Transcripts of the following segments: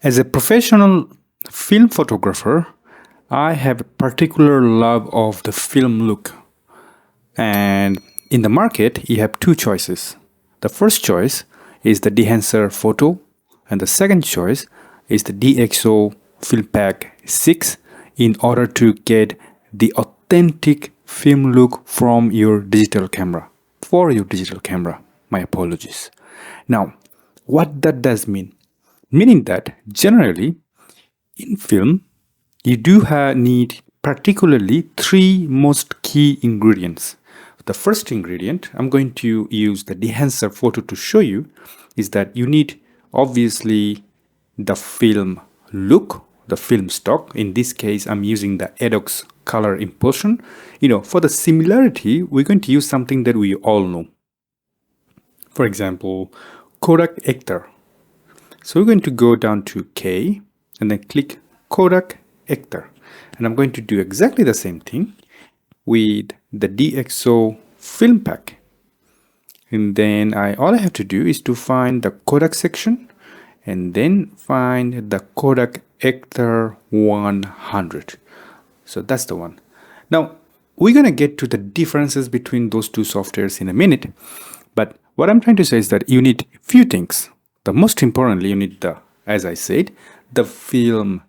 As a professional film photographer, I have a particular love of the film look. And in the market, you have two choices. The first choice is the DEHANCER Photo, and the second choice is the DXO FILMPACK 6 in order to get the authentic film look from your digital camera. For your digital camera, my apologies. Now, what that does mean? Meaning that generally in film, you do need particularly three most key ingredients. The first ingredient, I'm going to use the DEHANCER photo to show you, is that you need obviously the film look, the film stock. In this case, I'm using the ADOX color impulsion. For the similarity, we're going to use something that we all know. For example, Kodak Ektar. So we're going to go down to K and then click Kodak Ektar. And I'm going to do exactly the same thing with the DXO FILMPACK. And then all I have to do is to find the Kodak section and then find the Kodak Ektar 100. So that's the one. Now, we're going to get to the differences between those two softwares in a minute. But what I'm trying to say is that you need a few things. The most importantly, you need as I said, the film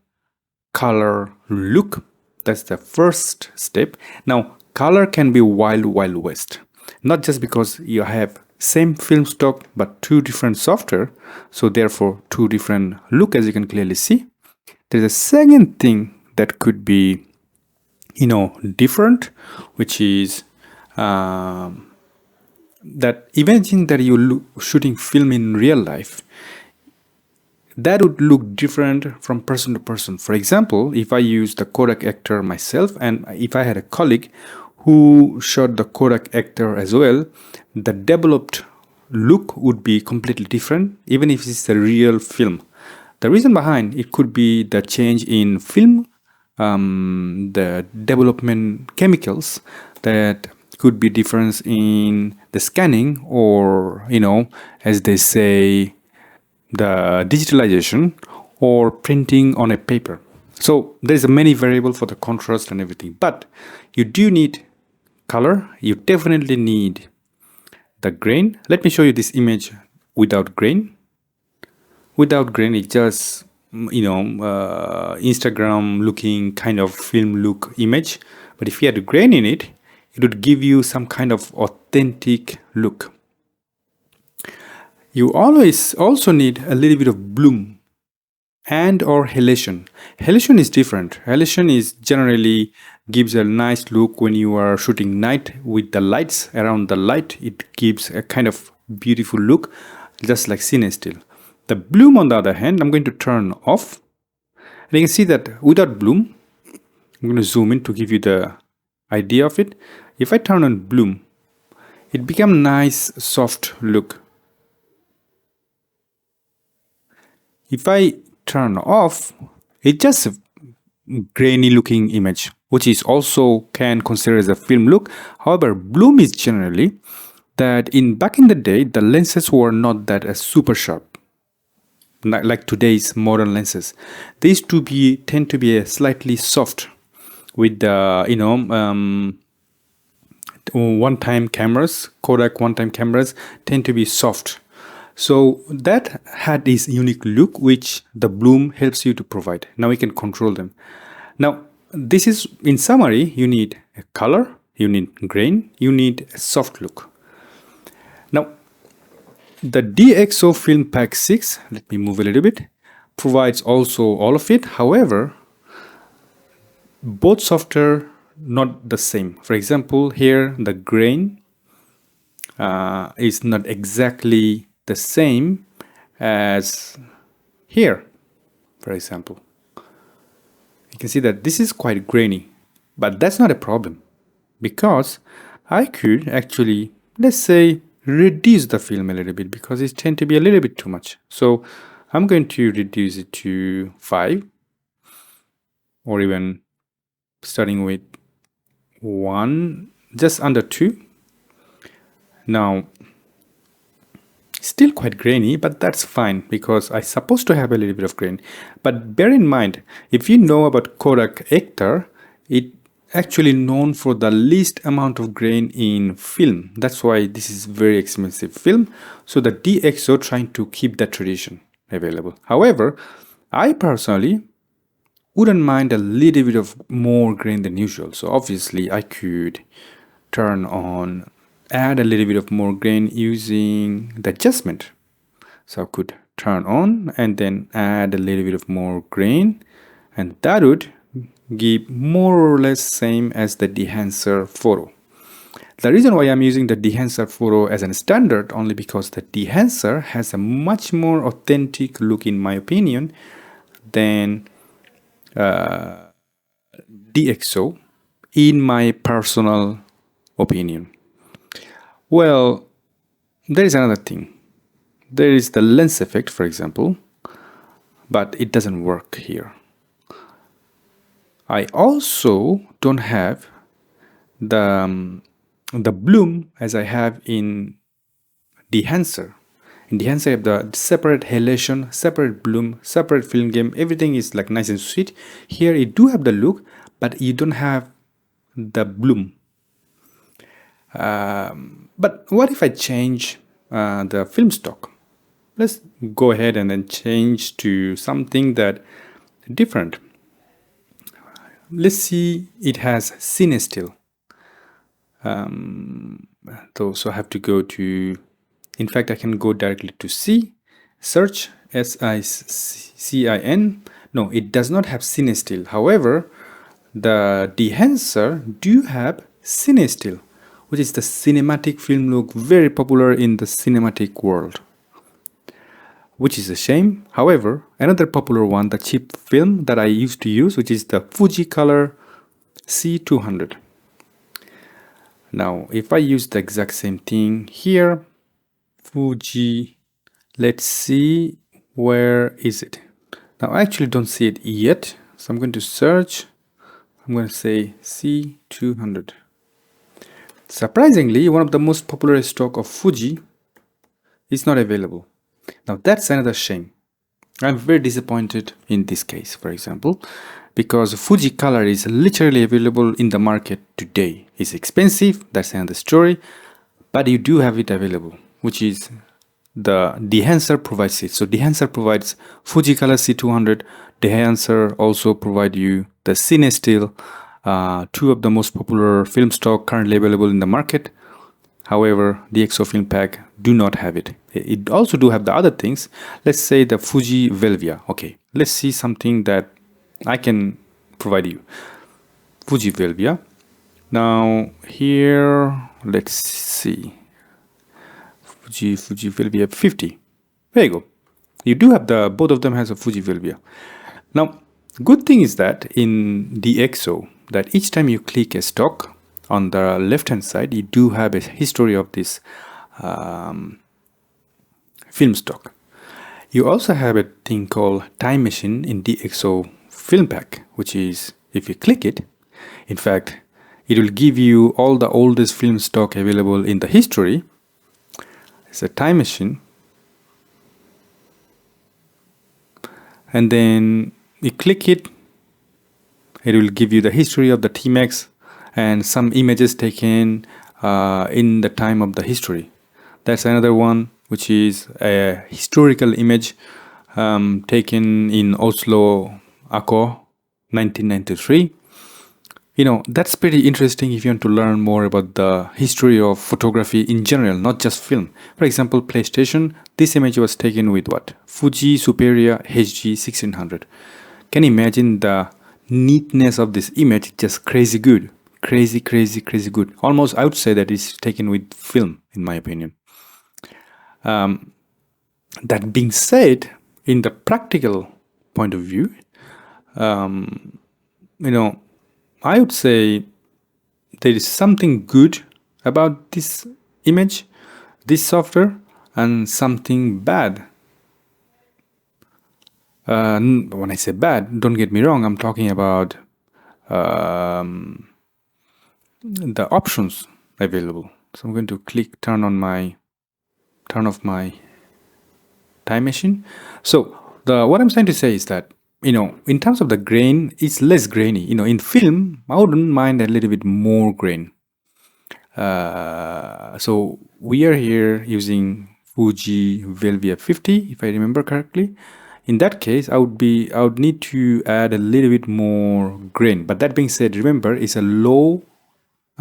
color look. That's the first step. Now, color can be wild west. Not just because you have same film stock but two different software, so therefore two different look, as you can clearly see. There's a second thing that could be different, which is that imagine that you shooting film in real life, that would look different from person to person. For example, if I use the Kodak Ektar myself, and if I had a colleague who shot the Kodak Ektar as well, the developed look would be completely different, even if it's a real film. The reason behind it could be the change in film, the development chemicals, that could be difference in the scanning, or as they say, the digitalization or printing on a paper. So there's a many variable for the contrast and everything, but you do need color. You definitely need the grain. Let me show you this image without grain. Without grain, it's just Instagram looking kind of film look image. But if you had a grain in it, it would give you some kind of authentic look. You always also need a little bit of bloom and or halation. Halation is different. Halation is generally gives a nice look when you are shooting night with the lights around the light. It gives a kind of beautiful look, just like cine still. The bloom, on the other hand, I'm going to turn off. And you can see that without bloom, I'm going to zoom in to give you the idea of it. If I turn on bloom, it becomes nice, soft look. If I turn off, it's just a grainy looking image, which is also can consider as a film look. However, bloom is generally that back in the day, the lenses were not that super sharp, like today's modern lenses. They used to tend to be a slightly soft with the one-time cameras. Kodak one-time cameras tend to be soft. So that had this unique look, which the bloom helps you to provide. Now we can control them. Now, this is, in summary, you need a color, you need grain, you need a soft look. Now, the DXO FILMPACK 6, let me move a little bit, provides also all of it. However, both software not the same. For example, here the grain is not exactly the same as here. For example, you can see that this is quite grainy, but that's not a problem, because I could actually, let's say, reduce the film a little bit, because it tends to be a little bit too much. So I'm going to reduce it to 5, or even starting with 1, just under 2. Now Still quite grainy, but that's fine because I'm supposed to have a little bit of grain. But bear in mind, if you know about Kodak Ektar, it actually known for the least amount of grain in film. That's why this is very expensive film. So the DXO trying to keep that tradition available. However, I personally wouldn't mind a little bit of more grain than usual. So obviously I could turn on, add a little bit of more grain using the adjustment. So I could turn on and then add a little bit of more grain, and that would give more or less same as the DEHANCER photo. The reason why I'm using the DEHANCER photo as a standard only because the DEHANCER has a much more authentic look in my opinion than DXO in my personal opinion. Well, there is another thing. There is the lens effect, for example, but it doesn't work here. I also don't have the bloom as I have in DEHANCER. In DEHANCER, I have the separate halation, separate bloom, separate film game. Everything is like nice and sweet. Here, you do have the look, but you don't have the bloom. But what if I change the film stock? Let's go ahead and then change to something that different. Let's see, it has cine still. So I have to go to, in fact, I can go directly to C, search SICIN. No, it does not have cine still. However, the DEHANCER do have cine still, which is the cinematic film look, very popular in the cinematic world, which is a shame. However, another popular one, the cheap film that I used to use, which is the Fuji Color C200. Now, if I use the exact same thing here, Fuji, let's see, where is it? Now, I actually don't see it yet, so I'm going to search. I'm going to say C200. Surprisingly, one of the most popular stock of Fuji is not available. Now, that's another shame. I'm very disappointed in this case, for example, because Fuji color is literally available in the market today. It's expensive, that's another story, but you do have it available, which is the DEHANCER provides it. So DEHANCER provides Fuji color C200. DEHANCER also provide you the Cine Still, two of the most popular film stock currently available in the market. However, DXO FILMPACK do not have it. It also do have the other things. Let's say the Fuji Velvia. Okay, let's see something that I can provide you. Fuji Velvia. Now here, let's see. Fuji Velvia 50. There you go. You do have the, both of them has a Fuji Velvia. Now, good thing is that in DXO, that each time you click a stock, on the left hand side, you do have a history of this film stock. You also have a thing called Time Machine in DXO FILMPACK, which is, if you click it, in fact, it will give you all the oldest film stock available in the history. It's a time machine. And then you click it, it will give you the history of the T-Max and some images taken in the time of the history. That's another one, which is a historical image taken in Oslo, Akko, 1993. You know, that's pretty interesting if you want to learn more about the history of photography in general, not just film. For example, PlayStation, this image was taken with what? Fuji Superia HG 1600. Can you imagine the neatness of this image? Just crazy good. Crazy good. Almost I would say that it's taken with film, in my opinion. That being said, in the practical point of view, you know, I would say there is something good about this image, this software, and something bad. When I say bad, don't get me wrong, I'm talking about the options available. So I'm going to click turn off my time machine. So what I'm trying to say is that, in terms of the grain, it's less grainy. In film, I wouldn't mind a little bit more grain. So we are here using Fuji Velvia 50, if I remember correctly. In that case, I would need to add a little bit more grain. But that being said, remember, it's a low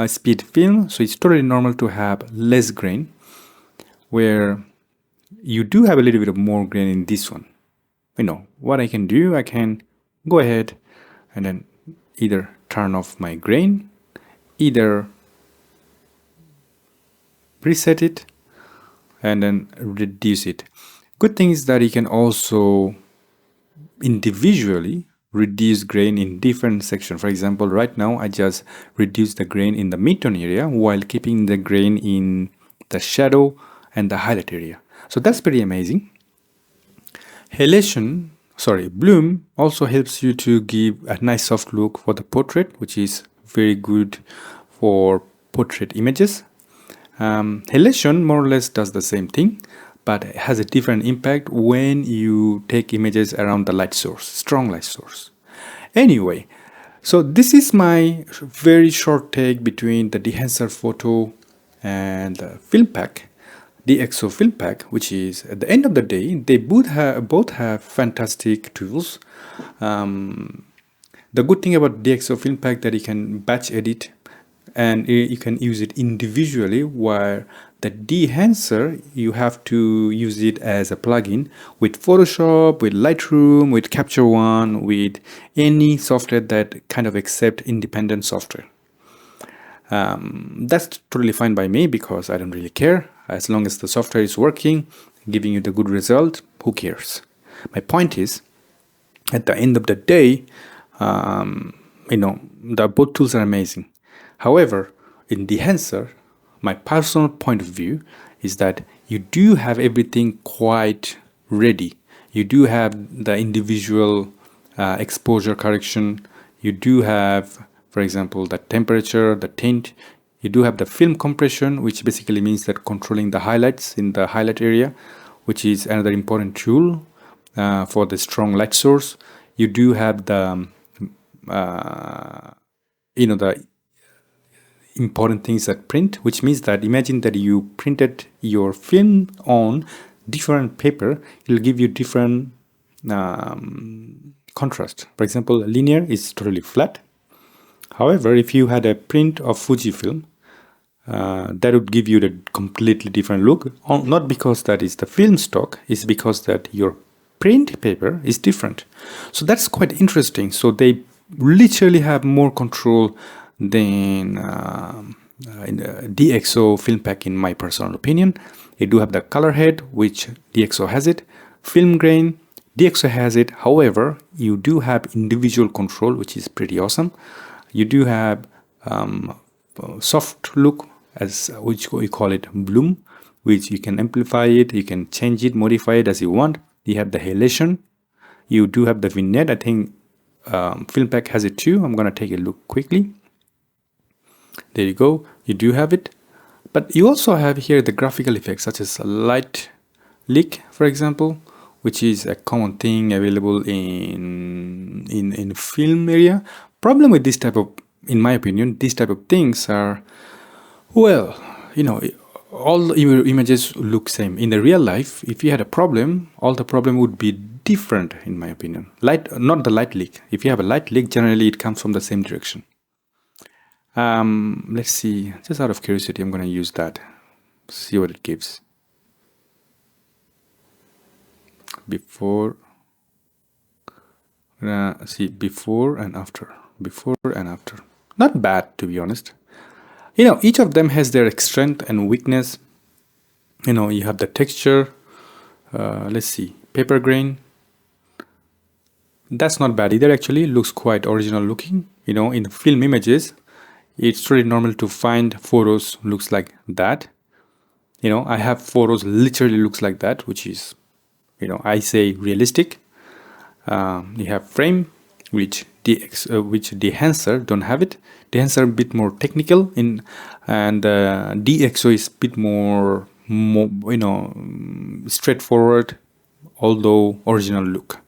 speed film, so it's totally normal to have less grain, where you do have a little bit of more grain in this one. What I can do, I can go ahead and then either turn off my grain, either preset it, and then reduce it. Good thing is that you can also individually reduce grain in different sections. For example, right now I just reduce the grain in the midtone area while keeping the grain in the shadow and the highlight area. So that's pretty amazing. Bloom also helps you to give a nice soft look for the portrait, which is very good for portrait images. Halation more or less does the same thing, but it has a different impact when you take images around the light source, strong light source. Anyway, so this is my very short take between the DEHANCER Photo and the FilmPack, DXO FILMPACK, which is, at the end of the day, they both have fantastic tools. The good thing about DXO FILMPACK that you can batch edit and you can use it individually, while the DEHANCER, you have to use it as a plugin with Photoshop, with Lightroom, with Capture One, with any software that kind of accept independent software. That's totally fine by me because I don't really care. As long as the software is working, giving you the good result, who cares? My point is, at the end of the day, both tools are amazing. However, in DEHANCER, my personal point of view is that you do have everything quite ready. You do have the individual exposure correction. You do have, for example, the temperature, the tint. You do have the film compression, which basically means that controlling the highlights in the highlight area, which is another important tool for the strong light source. You do have the the important things that print, which means that imagine that you printed your film on different paper, it will give you different contrast. For example, linear is totally flat. However, if you had a print of Fujifilm, that would give you the completely different look. Not because that is the film stock, it's because that your print paper is different. So that's quite interesting. So they literally have more control than in the DXO FilmPack, in my personal opinion. They do have the color head, which DXO has it. Film grain, DXO has it. However, you do have individual control, which is pretty awesome. You do have soft look, as which we call it bloom, which you can amplify it, you can change it, modify it as you want. You have the halation. You do have the vignette. I think FilmPack has it too. I'm gonna take a look quickly. There you go. You do have it, but you also have here the graphical effects such as light leak, for example, which is a common thing available in film area. Problem with this type of, in my opinion, these type of things are, well, all your images look same. In the real life, if you had a problem, all the problem would be different, in my opinion. Not the light leak. If you have a light leak, generally it comes from the same direction. Let's see, just out of curiosity, I'm going to use that, see what it gives. Before and after. Not bad, to be honest. Each of them has their strength and weakness. You have the texture. Let's see, paper grain. That's not bad either, actually. Looks quite original looking. In the film images, it's really normal to find photos looks like that. I have photos literally looks like that, which is, I say realistic. You have frame, which DEHANCER don't have it. DEHANCER a bit more technical and DXO is a bit more straightforward, although original look.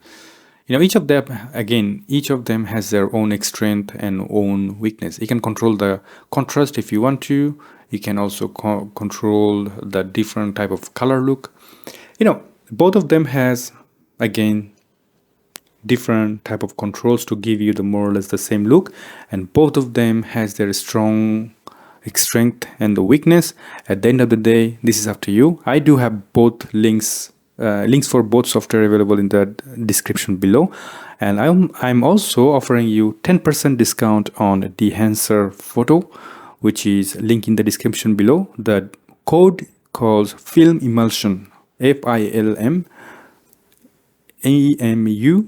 Each of them has their own strength and own weakness. You can control the contrast if you want to. You can also control the different type of color look. Both of them has, again, different type of controls to give you the more or less the same look, and both of them has their strong strength and the weakness. At the end of the day, this is up to you. I do have both links for both software available in the description below, and I'm also offering you 10% discount on DEHANCER Photo, which is linked in the description below. The code calls Film Emulsion, FILM EMU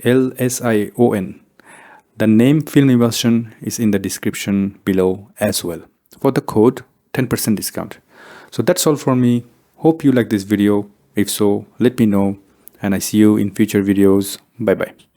LSION. The name Film Emulsion is in the description below as well. For the code, 10% discount. So that's all for me. Hope you like this video. If so, let me know, and I see you in future videos. Bye bye.